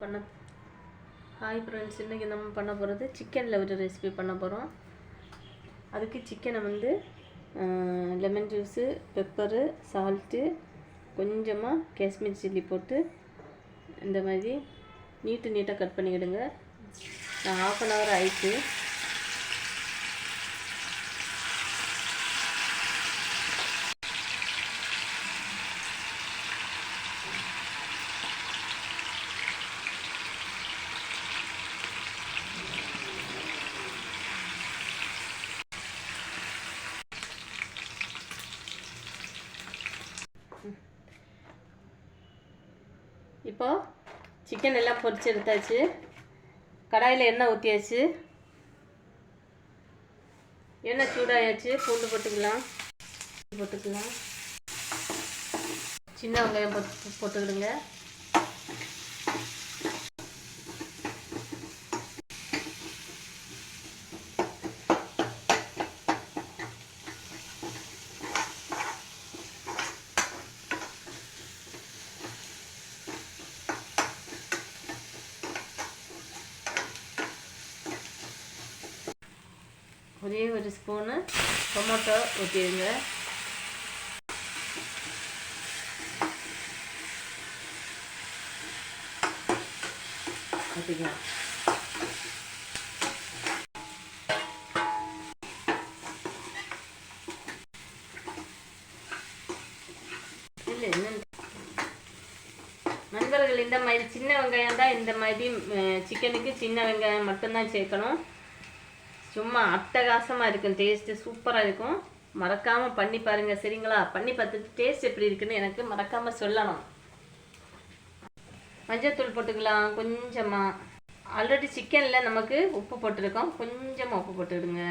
பண்ண hi friends, இன்றைக்கி நம்ம பண்ண போகிறது சிக்கனில் ஒரு ரெசிபி பண்ண போகிறோம். அதுக்கு சிக்கனை வந்து லெமன் ஜூஸு, பெப்பரு, சால்ட்டு, கொஞ்சமாக காஷ்மீர் சில்லி போட்டு இந்த மாதிரி நீட்டாக கட் பண்ணிக்கிடுங்க. நான் 1/2 hour ஆயிடுச்சு. இப்போ சிக்கன் எல்லாம் பொரிச்சு எடுத்தாச்சு. கடாயில் எண்ணெய் ஊற்றியாச்சு. எண்ணெய் சூடாயாச்சு. பூண்டு போட்டுக்கலாம். சின்ன வெங்காயம் போட்டுக்கிடுங்க. ஒரே ஒரு ஸ்பூனு டொமேட்டோ ஊற்றிடுங்க. ஊற்றிக்கலாம். இல்லை நண்பர்கள், இந்த மாதிரி சின்ன வெங்காயம் தான். இந்த மாதிரி சிக்கனுக்கு சின்ன வெங்காயம் மட்டும்தான் சேர்க்கணும். சும்மா அட்டகாசமாக இருக்கும். டேஸ்ட்டு சூப்பராக இருக்கும். மறக்காமல் பண்ணி பாருங்கள், சரிங்களா? பண்ணி பார்த்துட்டு டேஸ்ட் எப்படி இருக்குன்னு எனக்கு மறக்காமல் சொல்லணும். மஞ்சள்தூள் போட்டுக்கலாம் கொஞ்சமாக. ஆல்ரெடி சிக்கனில் நமக்கு உப்பு போட்டுருக்கோம். கொஞ்சமாக உப்பு போட்டுவிடுங்க.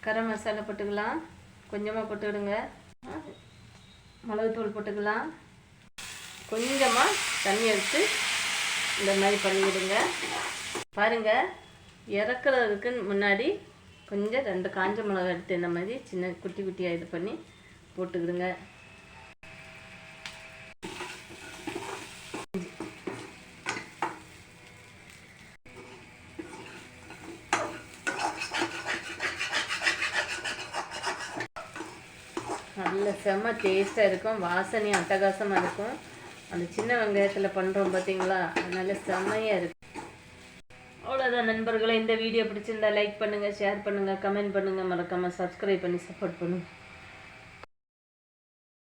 கரம் மசாலா போட்டுக்கலாம். கொஞ்சமாக போட்டுவிடுங்க. மிளகுத்தூள் போட்டுக்கலாம். கொஞ்சமாக தண்ணி எடுத்து இந்த மாதிரி பண்ணிவிடுங்க. பாருங்கள், இறக்குறதுக்கு முன்னாடி கொஞ்சம் 2 காஞ்ச மிளகா எடுத்து இந்த மாதிரி சின்ன குட்டியாக இது பண்ணி போட்டுக்கிடுங்க. நல்ல செம்ம டேஸ்ட்டாக இருக்கும். வாசனையும் அட்டகாசமாக இருக்கும். அந்த சின்ன வெங்காயத்தில் பண்ணுறோம் பார்த்தீங்களா, அதனால செம்மையாக இருக்கும். அவ்வளோதான் நண்பர்களே. இந்த வீடியோ பிடிச்சிருந்தா லைக் பண்ணுங்கள், ஷேர் பண்ணுங்கள், கமெண்ட் பண்ணுங்கள், மறக்காமல் சப்ஸ்கிரைப் பண்ணி சப்போர்ட் பண்ணுங்கள்.